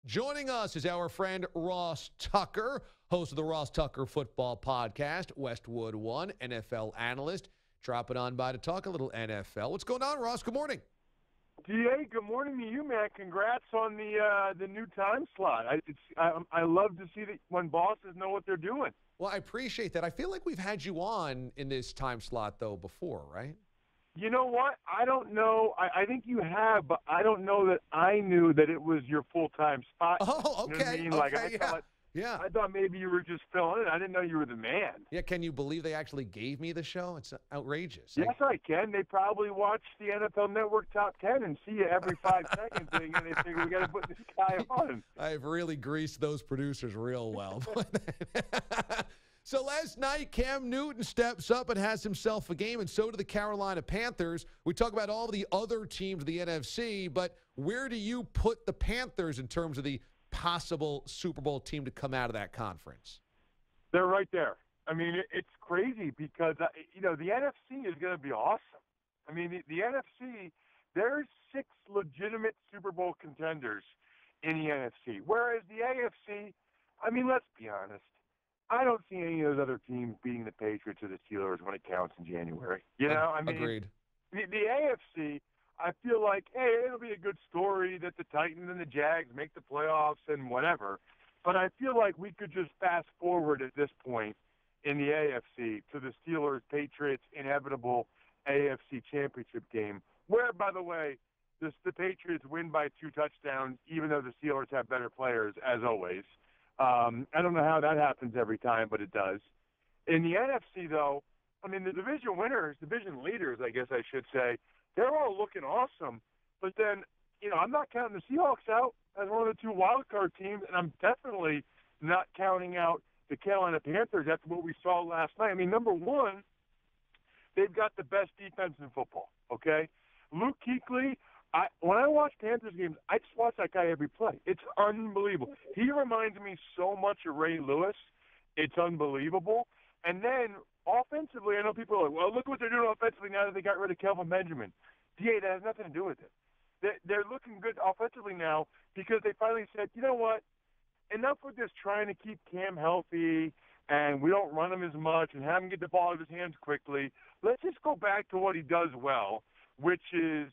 Joining us is our friend Ross Tucker, host of the Ross Tucker Football Podcast, Westwood One, NFL analyst, dropping on by to talk a little NFL. What's going on, Ross? Good morning. DA, good morning to you, man. Congrats on the new time slot. I love to see that when bosses know what they're doing. Well, I appreciate that. I feel like we've had you on in this time slot, though, before, right? You know what? I don't know. I think you have, but I don't know that I knew that it was your full-time spot. Oh, okay. You know what I mean? I thought maybe you were just filling it. I didn't know you were the man. Yeah, can you believe they actually gave me the show? It's outrageous. Yes, I can. They probably watch the NFL Network Top 10 and see you every 5 seconds, and they figure we got to put this guy on. I've really greased those producers real well. So last night, Cam Newton steps up and has himself a game, and so do the Carolina Panthers. We talk about all the other teams of the NFC, but where do you put the Panthers in terms of the possible Super Bowl team to come out of that conference? They're right there. I mean, it's crazy because, the NFC is going to be awesome. I mean, the NFC, there's 6 legitimate Super Bowl contenders in the NFC, whereas the AFC, I mean, let's be honest. I don't see any of those other teams beating the Patriots or the Steelers when it counts in January. Agreed. The AFC, I feel like, hey, it'll be a good story that the Titans and the Jags make the playoffs and whatever. But I feel like we could just fast forward at this point in the AFC to the Steelers-Patriots inevitable AFC championship game, where, by the way, the Patriots win by 2 touchdowns, even though the Steelers have better players, as always. I don't know how that happens every time, but it does. In the NFC, though, I mean, the division leaders, I guess I should say, they're all looking awesome. But then, I'm not counting the Seahawks out as one of the 2 wild card teams, and I'm definitely not counting out the Carolina Panthers after what we saw last night. I mean, number one, they've got the best defense in football, okay? Luke Kuechly, when I watch Panthers games, I just watch that guy every play. It's unbelievable. He reminds me so much of Ray Lewis. It's unbelievable. And then offensively, I know people are like, well, look what they're doing offensively now that they got rid of Kelvin Benjamin. DA, that has nothing to do with it. They're looking good offensively now because they finally said, you know what, enough with this trying to keep Cam healthy and we don't run him as much and have him get the ball out of his hands quickly. Let's just go back to what he does well, which is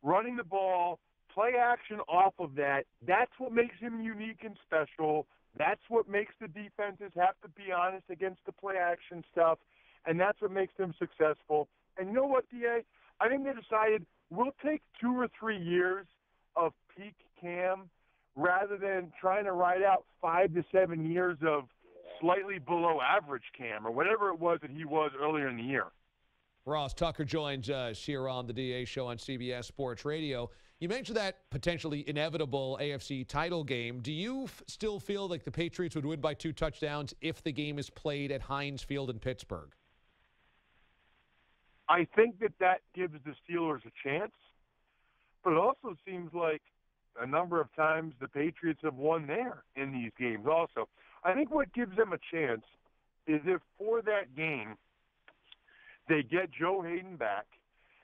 running the ball, play action off of that. That's what makes him unique and special. That's what makes the defenses have to be honest against the play action stuff, and that's what makes them successful. And you know what, DA? I think they decided we'll take 2 or 3 years of peak Cam rather than trying to ride out 5 to 7 years of slightly below average Cam or whatever it was that he was earlier in the year. Ross Tucker joins us here on the DA Show on CBS Sports Radio. You mentioned that potentially inevitable AFC title game. Do you still feel like the Patriots would win by 2 touchdowns if the game is played at Heinz Field in Pittsburgh? I think that gives the Steelers a chance, but it also seems like a number of times the Patriots have won there in these games also. I think what gives them a chance is if for that game they get Joe Hayden back,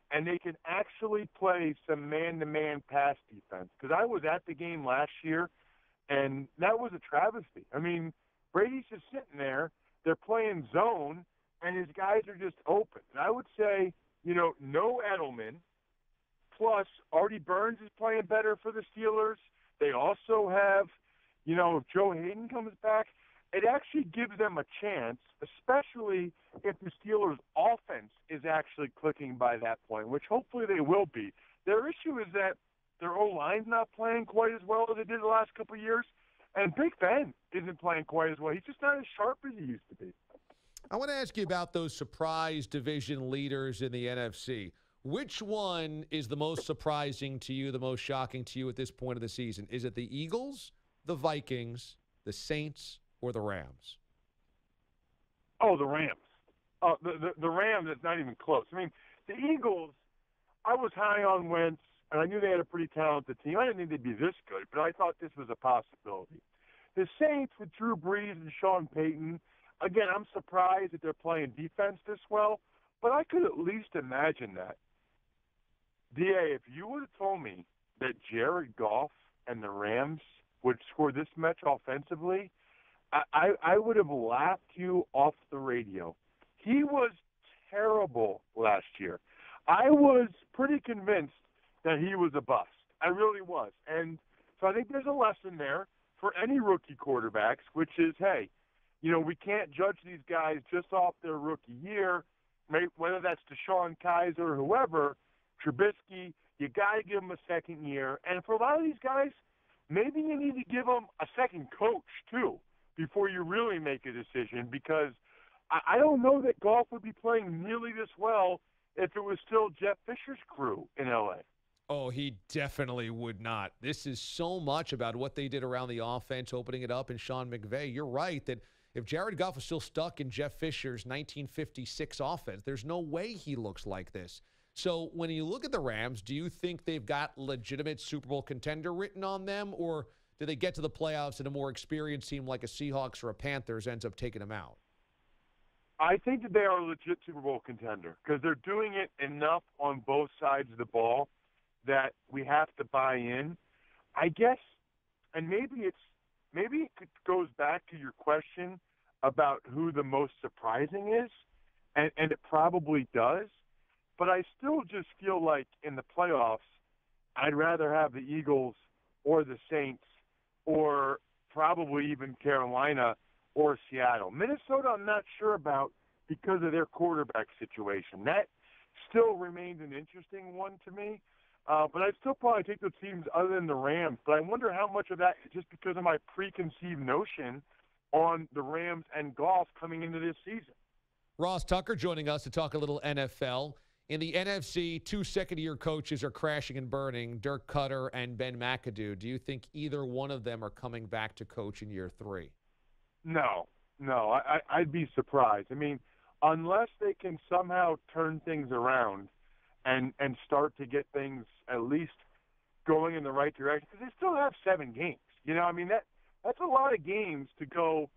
and they can actually play some man-to-man pass defense. Because I was at the game last year, and that was a travesty. I mean, Brady's just sitting there. They're playing zone, and his guys are just open. And I would say, no Edelman, plus Artie Burns is playing better for the Steelers. They also have, if Joe Hayden comes back, it actually gives them a chance, especially if the Steelers' offense is actually clicking by that point, which hopefully they will be. Their issue is that their O-line's not playing quite as well as they did the last couple of years, and Big Ben isn't playing quite as well. He's just not as sharp as he used to be. I want to ask you about those surprise division leaders in the NFC. Which one is the most surprising to you, the most shocking to you at this point of the season? Is it the Eagles, the Vikings, the Saints, or the Rams? Oh, the Rams. The Rams, it's not even close. I mean, the Eagles, I was high on Wentz, and I knew they had a pretty talented team. I didn't think they'd be this good, but I thought this was a possibility. The Saints with Drew Brees and Sean Payton, again, I'm surprised that they're playing defense this well, but I could at least imagine that. DA, if you would have told me that Jared Goff and the Rams would score this much offensively, I would have laughed you off the radio. He was terrible last year. I was pretty convinced that he was a bust. I really was. And so I think there's a lesson there for any rookie quarterbacks, which is, hey, we can't judge these guys just off their rookie year, whether that's Deshaun Kaiser or whoever, Trubisky, you got to give them a second year. And for a lot of these guys, maybe you need to give them a second coach, too, before you really make a decision, because I don't know that Goff would be playing nearly this well if it was still Jeff Fisher's crew in L.A. Oh, he definitely would not. This is so much about what they did around the offense, opening it up, and Sean McVay. You're right that if Jared Goff was still stuck in Jeff Fisher's 1956 offense, there's no way he looks like this. So when you look at the Rams, do you think they've got legitimate Super Bowl contender written on them, or do they get to the playoffs and a more experienced team like a Seahawks or a Panthers ends up taking them out? I think that they are a legit Super Bowl contender because they're doing it enough on both sides of the ball that we have to buy in. I guess, and maybe it goes back to your question about who the most surprising is, and it probably does. But I still just feel like in the playoffs, I'd rather have the Eagles or the Saints or probably even Carolina or Seattle. Minnesota, I'm not sure about because of their quarterback situation. That still remains an interesting one to me. But I'd still probably take the teams other than the Rams. But I wonder how much of that is just because of my preconceived notion on the Rams and Goff coming into this season. Ross Tucker joining us to talk a little NFL. In the NFC, 2 second-year coaches are crashing and burning, Dirk Cutter and Ben McAdoo. Do you think either one of them are coming back to coach in year 3? No. I'd be surprised. I mean, unless they can somehow turn things around and start to get things at least going in the right direction, because they still have 7 games. I mean, that's a lot of games to go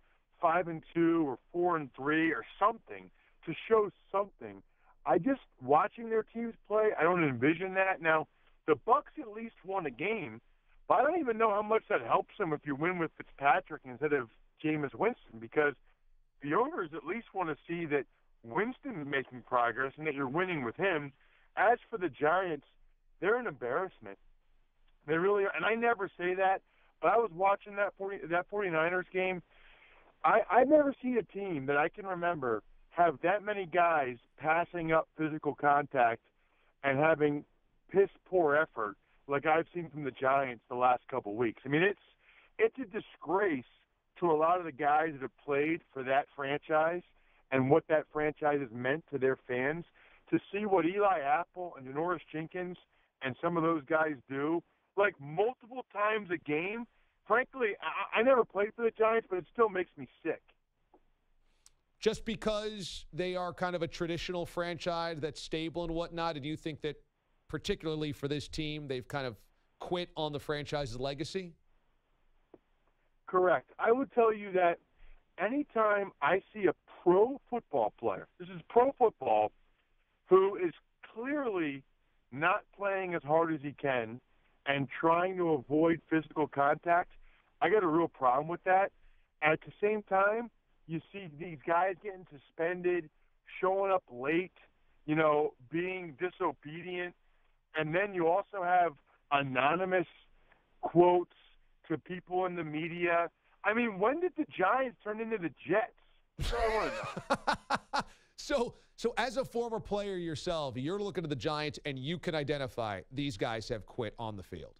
5-2 or 4-3 or something to show something. I just, watching their teams play, I don't envision that. Now, the Bucs at least won a game, but I don't even know how much that helps them if you win with Fitzpatrick instead of Jameis Winston, because the owners at least want to see that Winston's making progress and that you're winning with him. As for the Giants, they're an embarrassment. They really are. And I never say that, but I was watching that 49ers game. I've never seen a team that I can remember have that many guys passing up physical contact and having piss-poor effort like I've seen from the Giants the last couple of weeks. I mean, it's a disgrace to a lot of the guys that have played for that franchise and what that franchise has meant to their fans to see what Eli Apple and Janoris Jenkins and some of those guys do, like multiple times a game. Frankly, I never played for the Giants, but it still makes me sick. Just because they are kind of a traditional franchise that's stable and whatnot, and you think that particularly for this team, they've kind of quit on the franchise's legacy? Correct. I would tell you that anytime I see a pro football player, this is pro football, who is clearly not playing as hard as he can and trying to avoid physical contact, I got a real problem with that. At the same time, you see these guys getting suspended, showing up late, being disobedient, and then you also have anonymous quotes to people in the media. I mean, when did the Giants turn into the Jets? That's what I want to know. So as a former player yourself, you're looking at the Giants and you can identify these guys have quit on the field.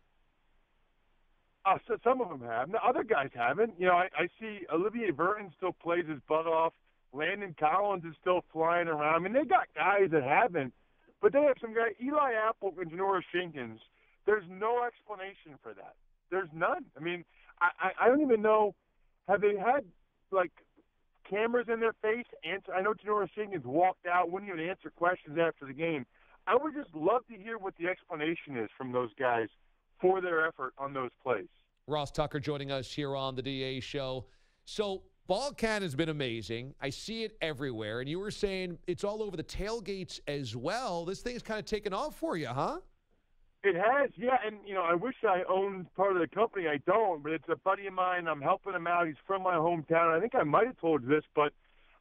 So some of them have. No, other guys haven't. I see Olivier Vernon still plays his butt off. Landon Collins is still flying around. I mean, they got guys that haven't, but they have some guys. Eli Apple and Janoris Jenkins, there's no explanation for that. There's none. I mean, I don't even know, have they had, cameras in their face? I know Janoris Jenkins walked out, wouldn't even answer questions after the game. I would just love to hear what the explanation is from those guys for their effort on those plays. Ross Tucker joining us here on the DA Show. So Ball Cat has been amazing. I see it everywhere. And you were saying it's all over the tailgates as well. This thing's kind of taken off for you, huh? It has, yeah, and, I wish I owned part of the company. I don't, but it's a buddy of mine. I'm helping him out. He's from my hometown. I think I might have told you this, but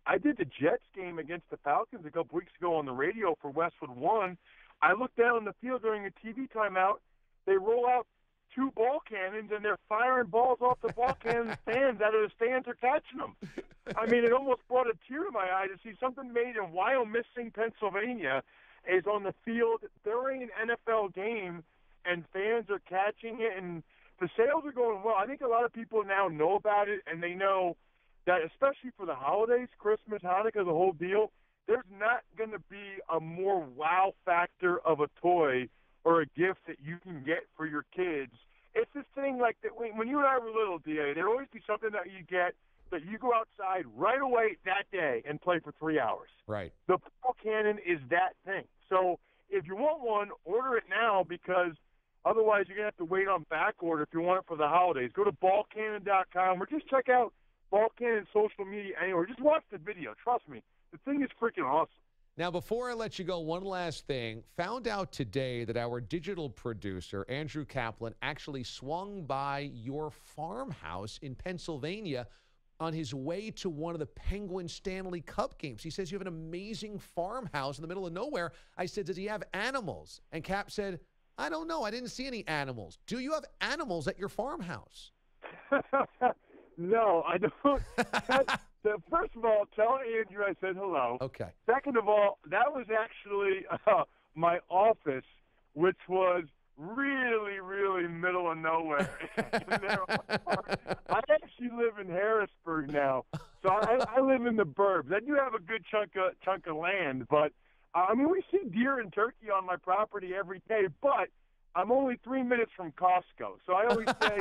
I did the Jets game against the Falcons a couple weeks ago on the radio for Westwood One. I looked down the field during a TV timeout. They roll out 2 ball cannons, and they're firing balls off the ball cannon stands out of the stands are catching them. I mean, it almost brought a tear to my eye to see something made in Wyomissing, Pennsylvania, is on the field during an NFL game, and fans are catching it, and the sales are going well. I think a lot of people now know about it, and they know that especially for the holidays, Christmas, Hanukkah, the whole deal, there's not going to be a more wow factor of a toy or a gift that you can get for your kids. It's this thing like that when you and I were little, D.A., there'd always be something that you get that you go outside right away that day and play for 3 hours. Right. The ball cannon is that thing. So if you want one, order it now, because otherwise you're going to have to wait on back order if you want it for the holidays. Go to ballcannon.com or just check out Ball Cannon social media anywhere. Just watch the video. Trust me. The thing is freaking awesome. Now, before I let you go, one last thing. Found out today that our digital producer, Andrew Kaplan, actually swung by your farmhouse in Pennsylvania on his way to one of the Penguins Stanley Cup games. He says you have an amazing farmhouse in the middle of nowhere. I said, does he have animals? And Cap said, I don't know. I didn't see any animals. Do you have animals at your farmhouse? No, I don't. First of all, tell Andrew I said hello. Okay. Second of all, that was actually my office, which was really, really middle of nowhere. I actually live in Harrisburg now, so I live in the burbs. I do have a good chunk of land, but I mean, we see deer and turkey on my property every day, but I'm only 3 minutes from Costco, so I always say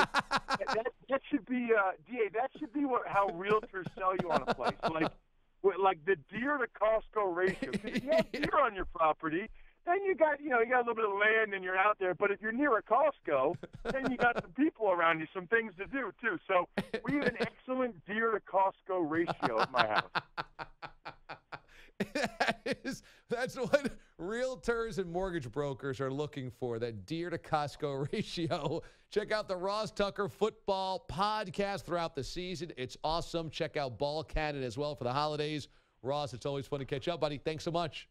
that should be DA. That should be how realtors sell you on a place, like the deer to Costco ratio. If you have deer on your property, then you got a little bit of land and you're out there. But if you're near a Costco, then you got some people around you, some things to do too. So we have an excellent deer to Costco ratio at my house. That's what realtors and mortgage brokers are looking for, that deer to Costco ratio. Check out the Ross Tucker Football Podcast throughout the season. It's awesome. Check out Ball Cannon as well for the holidays. Ross, it's always fun to catch up, buddy. Thanks so much.